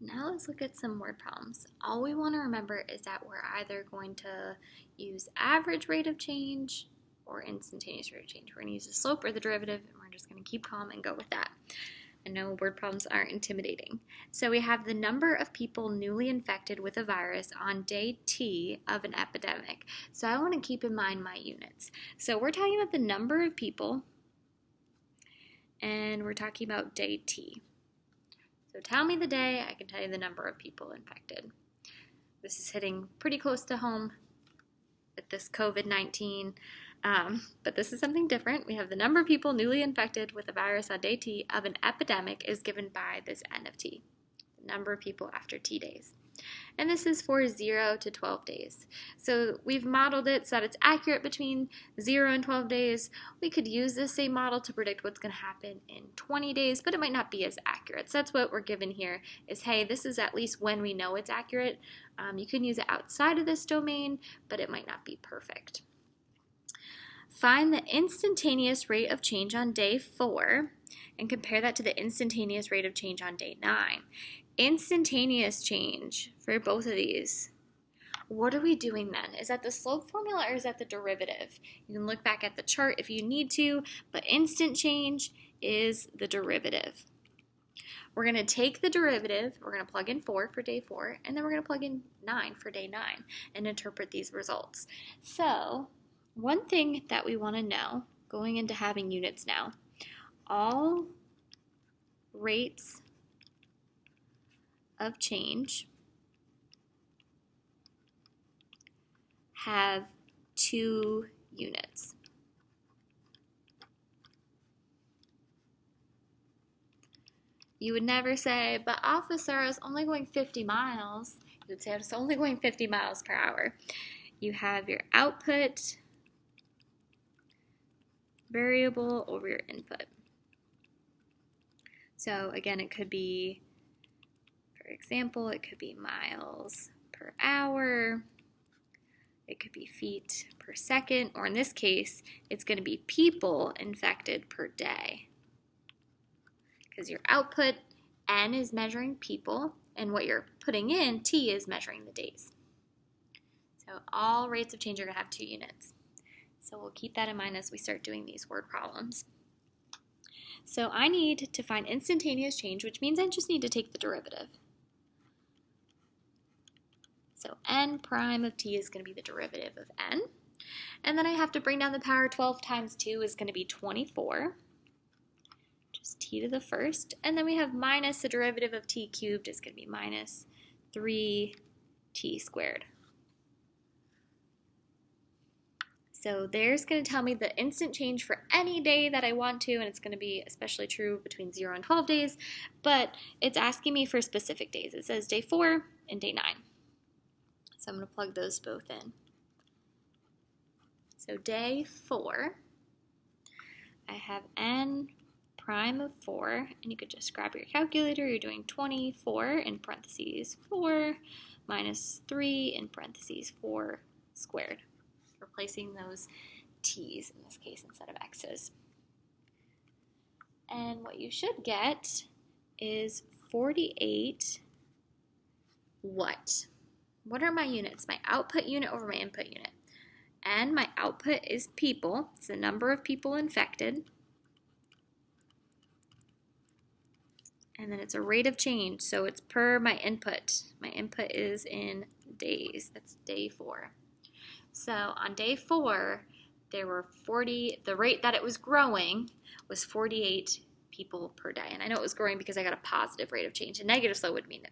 Now let's look at some word problems. All we want to remember is that we're either going to use average rate of change or instantaneous rate of change. We're going to use the slope or the derivative, and we're just going to keep calm and go with that. I know word problems aren't intimidating. So we have the number of people newly infected with a virus on day T of an epidemic. So I want to keep in mind my units. So we're talking about the number of people, and we're talking about day T. So tell me the day, I can tell you the number of people infected. This is hitting pretty close to home with this COVID-19, but this is something different. We have the number of people newly infected with a virus on day T of an epidemic is given by this N of T, the number of people after T days. And this is for 0 to 12 days. So we've modeled it so that it's accurate between 0 and 12 days. We could use this same model to predict what's going to happen in 20 days, but it might not be as accurate. So that's what we're given here is, hey, this is at least when we know it's accurate. You can use it outside of this domain, but it might not be perfect. Find the instantaneous rate of change on day 4 and compare that to the instantaneous rate of change on day 9. Instantaneous change for both of these. What are we doing then? Is that the slope formula or is that the derivative? You can look back at the chart if you need to, but instant change is the derivative. We're going to take the derivative, we're going to plug in 4 for day 4, and then we're going to plug in 9 for day 9 and interpret these results. So, one thing that we want to know, going into having units now, all rates of change have 2 units. You would never say, but officer, I was only going 50 miles. You would say, I was only going 50 miles per hour. You have your output variable over your input. So again, it could be, for example, it could be miles per hour. It could be feet per second, or in this case, it's going to be people infected per day. Because your output, N, is measuring people, and what you're putting in, T, is measuring the days. So all rates of change are going to have 2 units. So we'll keep that in mind as we start doing these word problems. So I need to find instantaneous change, which means I just need to take the derivative. So N prime of T is going to be the derivative of N. And then I have to bring down the power. 12 times 2 is going to be 24. Just T to the first. And then we have minus the derivative of T cubed is going to be minus 3T squared. So there's going to tell me the instant change for any day that I want to, and it's going to be especially true between 0 and 12 days, but it's asking me for specific days. It says day 4 and day 9. So I'm going to plug those both in. So day 4, I have N prime of 4, and you could just grab your calculator. You're doing 24 in parentheses 4 minus 3 in parentheses 4 squared. Replacing those T's in this case instead of X's. And what you should get is 48 what? What are my units? My output unit over my input unit. And my output is people. It's the number of people infected. And then it's a rate of change, so it's per my input. My input is in days. That's day 4. So on day 4, there were the rate that it was growing was 48 people per day. And I know it was growing because I got a positive rate of change. A negative slope would mean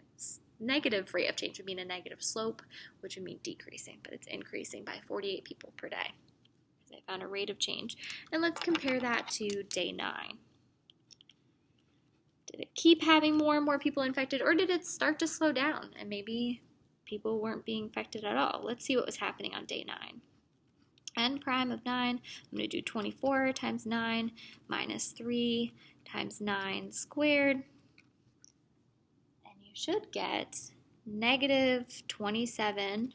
negative rate of change would mean a negative slope, which would mean decreasing, but it's increasing by 48 people per day. I found a rate of change. And let's compare that to day 9. Did it keep having more and more people infected, or did it start to slow down and maybe people weren't being infected at all? Let's see what was happening on day 9. N prime of 9, I'm going to do 24 times 9 minus 3 times 9 squared. And you should get negative 27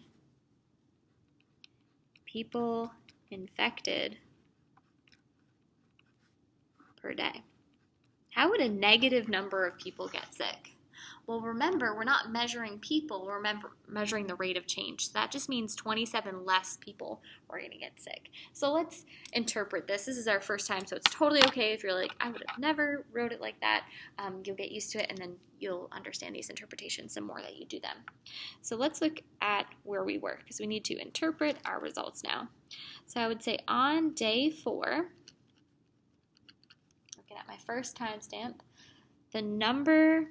people infected per day. How would a negative number of people get sick? Well, remember, we're not measuring people, we're measuring the rate of change. So that just means 27 less people were going to get sick. So let's interpret this. This is our first time, so it's totally okay if you're like, I would have never wrote it like that. You'll get used to it, and then you'll understand these interpretations the more that you do them. So let's look at where we were, because we need to interpret our results now. So I would say on day 4, looking at my first timestamp, the number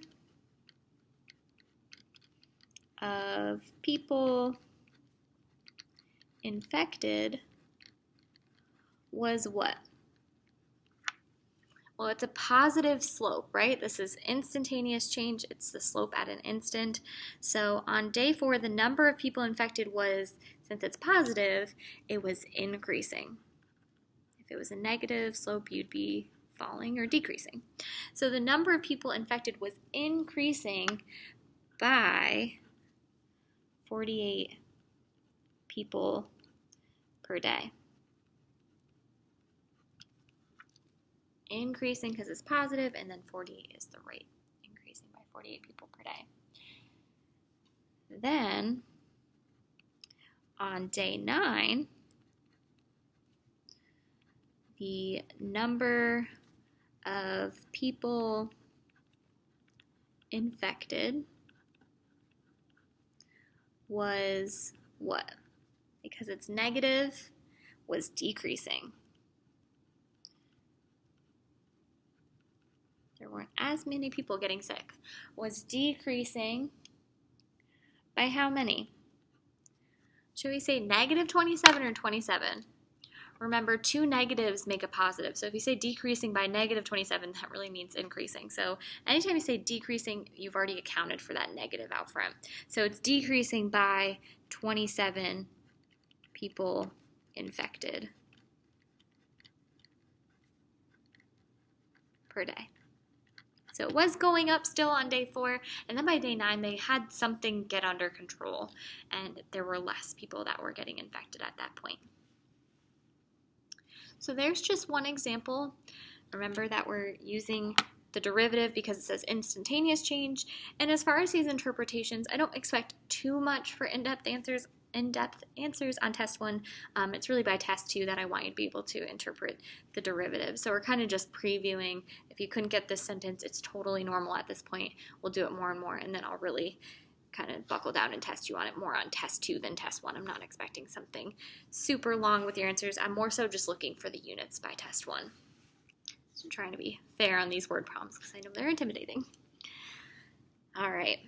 of people infected was what? Well, it's a positive slope, right? This is instantaneous change. It's the slope at an instant. So on day 4, the number of people infected was, since it's positive, it was increasing. If it was a negative slope, you'd be falling or decreasing. So the number of people infected was increasing by 48 people per day. Increasing because it's positive, and then 48 is the rate, increasing by 48 people per day. Then on day 9, the number of people infected was what? Because it's negative, was decreasing. There weren't as many people getting sick. Was decreasing by how many? Should we say negative 27 or 27? Remember, 2 negatives make a positive. So if you say decreasing by negative 27, that really means increasing. So anytime you say decreasing, you've already accounted for that negative out front. So it's decreasing by 27 people infected per day. So it was going up still on day 4, and then by day 9, they had something get under control, and there were less people that were getting infected at that point. So there's just one example. Remember that we're using the derivative because it says instantaneous change. And as far as these interpretations, I don't expect too much for in-depth answers on test 1. It's really by test 2 that I want you to be able to interpret the derivative. So we're kind of just previewing. If you couldn't get this sentence, it's totally normal at this point. We'll do it more and more, and then I'll really kind of buckle down and test you on it more on test 2 than test 1. I'm not expecting something super long with your answers. I'm more so just looking for the units by test 1. So I'm trying to be fair on these word problems because I know they're intimidating. All right.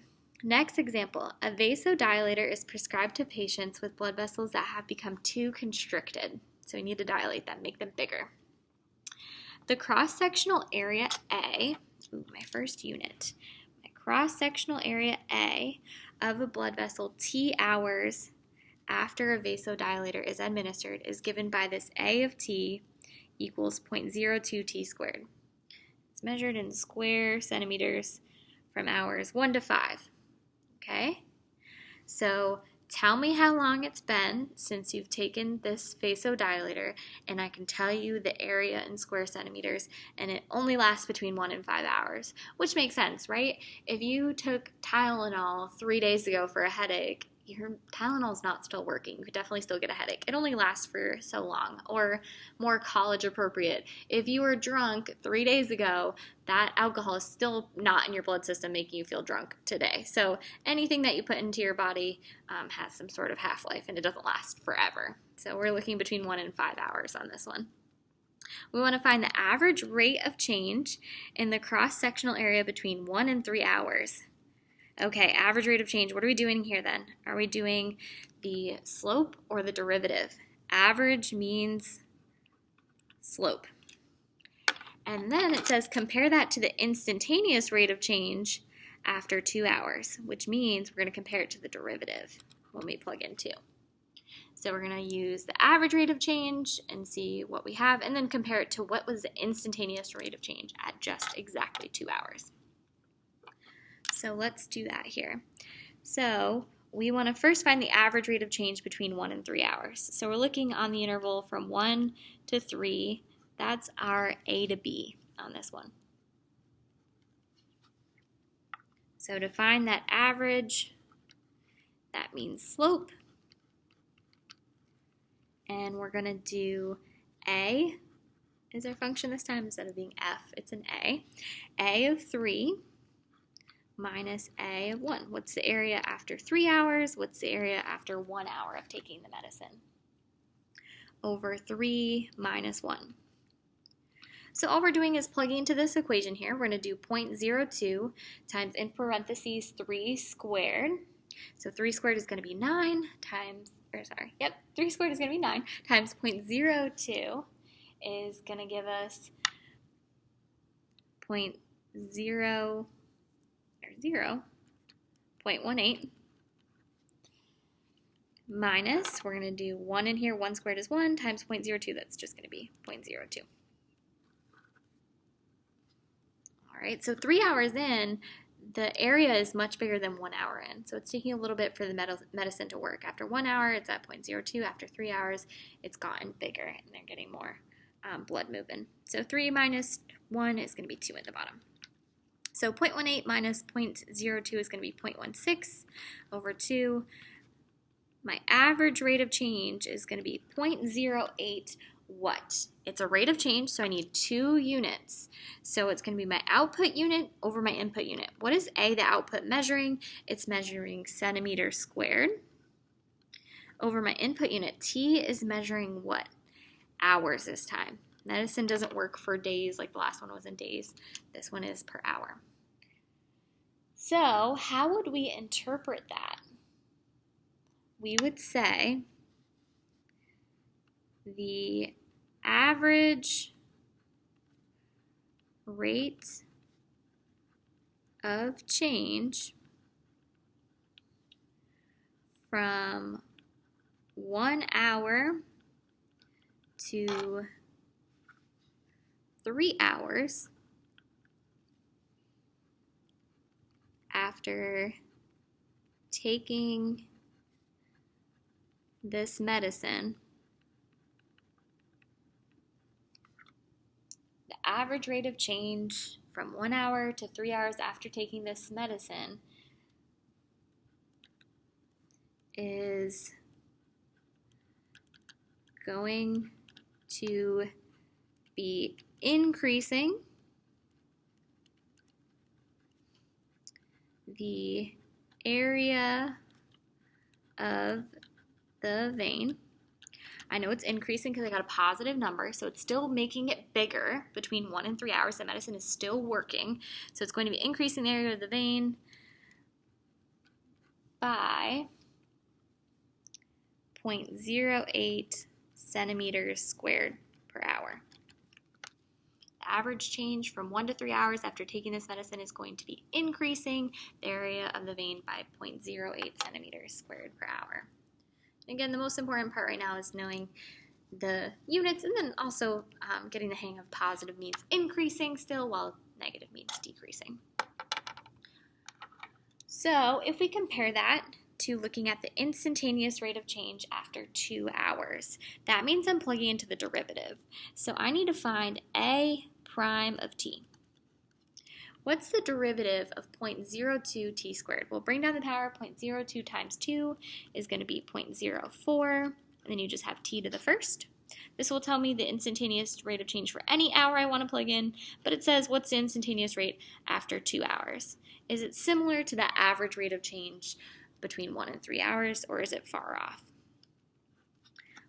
Next example, a vasodilator is prescribed to patients with blood vessels that have become too constricted. So we need to dilate them, make them bigger. The cross-sectional area A, my first unit, my cross-sectional area A of a blood vessel T hours after a vasodilator is administered is given by this A of T equals 0.02 T squared. It's measured in square centimeters from hours 1 to 5. Okay, so tell me how long it's been since you've taken this vasodilator, and I can tell you the area in square centimeters, and it only lasts between 1 and 5 hours, which makes sense, right? If you took Tylenol 3 days ago for a headache, your Tylenol's not still working. You could definitely still get a headache. It only lasts for so long. Or more college appropriate, if you were drunk 3 days ago, that alcohol is still not in your blood system making you feel drunk today. So anything that you put into your body has some sort of half-life, and it doesn't last forever. So we're looking between 1 and 5 hours on this one. We want to find the average rate of change in the cross-sectional area between 1 and 3 hours. Okay, average rate of change. What are we doing here then? Are we doing the slope or the derivative? Average means slope. And then it says compare that to the instantaneous rate of change after 2 hours, which means we're going to compare it to the derivative when we plug in 2. So we're going to use the average rate of change and see what we have, and then compare it to what was the instantaneous rate of change at just exactly 2 hours. So let's do that here. So we want to first find the average rate of change between 1 and 3 hours. So we're looking on the interval from 1 to 3. That's our A to B on this one. So to find that average, that means slope. And we're going to do A is our function this time. Instead of being F, it's an A. A of 3 minus A of 1. What's the area after 3 hours? What's the area after 1 hour of taking the medicine? Over 3 minus 1. So all we're doing is plugging into this equation here. We're going to do 0.02 times, in parentheses, 3 squared. So 3 squared is going to be 9 times, 3 squared is going to be 9 times 0.02 is going to give us 0.18 minus, we're going to do 1 in here, 1 squared is 1, times 0.02, that's just going to be 0.02. All right, so 3 hours in, the area is much bigger than 1 hour in. So it's taking a little bit for the medicine to work. After 1 hour, it's at 0.02. After 3 hours, it's gotten bigger, and they're getting more blood moving. So 3 minus 1 is going to be 2 at the bottom. So 0.18 minus 0.02 is going to be 0.16 over 2. My average rate of change is going to be 0.08 what? It's a rate of change, so I need 2 units. So it's going to be my output unit over my input unit. What is A, the output, measuring? It's measuring centimeters squared. Over my input unit, T is measuring what? Hours this time. Medicine doesn't work for days like the last one was in days. This one is per hour. So how would we interpret that? We would say the average rate of change from 1 hour to 3 hours after taking this medicine, the average rate of change from 1 hour to 3 hours after taking this medicine is going to be increasing the area of the vein. I know it's increasing because I got a positive number, so it's still making it bigger between 1 and 3 hours. The medicine is still working, so it's going to be increasing the area of the vein by 0.08 centimeters squared per hour. The average change from 1 to 3 hours after taking this medicine is going to be increasing the area of the vein by 0.08 centimeters squared per hour. Again, the most important part right now is knowing the units, and then also getting the hang of positive means increasing still, while negative means decreasing. So if we compare that to looking at the instantaneous rate of change after 2 hours, that means I'm plugging into the derivative. So I need to find A prime of t. What's the derivative of 0.02 t squared? We'll bring down the power. 0.02 times 2 is going to be 0.04, and then you just have t to the first. This will tell me the instantaneous rate of change for any hour I want to plug in, but it says what's the instantaneous rate after 2 hours? Is it similar to that average rate of change between 1 and 3 hours, or is it far off?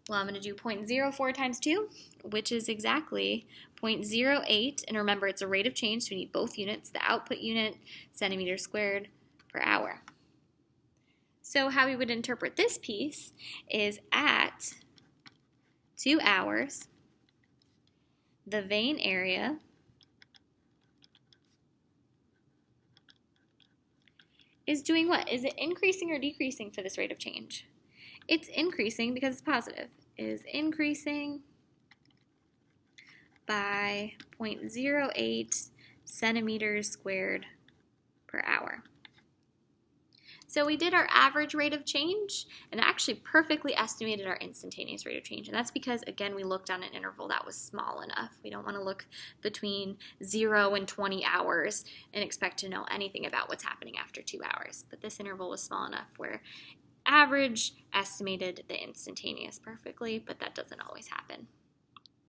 Well, I'm going to do 0.04 times 2, which is exactly 0.08, and remember it's a rate of change, so we need both units, the output unit, centimeters squared per hour. So how we would interpret this piece is at 2 hours, the vein area is doing what? Is it increasing or decreasing for this rate of change? It's increasing because it's positive. It is increasing by 0.08 centimeters squared per hour. So we did our average rate of change and actually perfectly estimated our instantaneous rate of change. And that's because, again, we looked on an interval that was small enough. We don't want to look between 0 and 20 hours and expect to know anything about what's happening after 2 hours. But this interval was small enough where average estimated the instantaneous perfectly, but that doesn't always happen.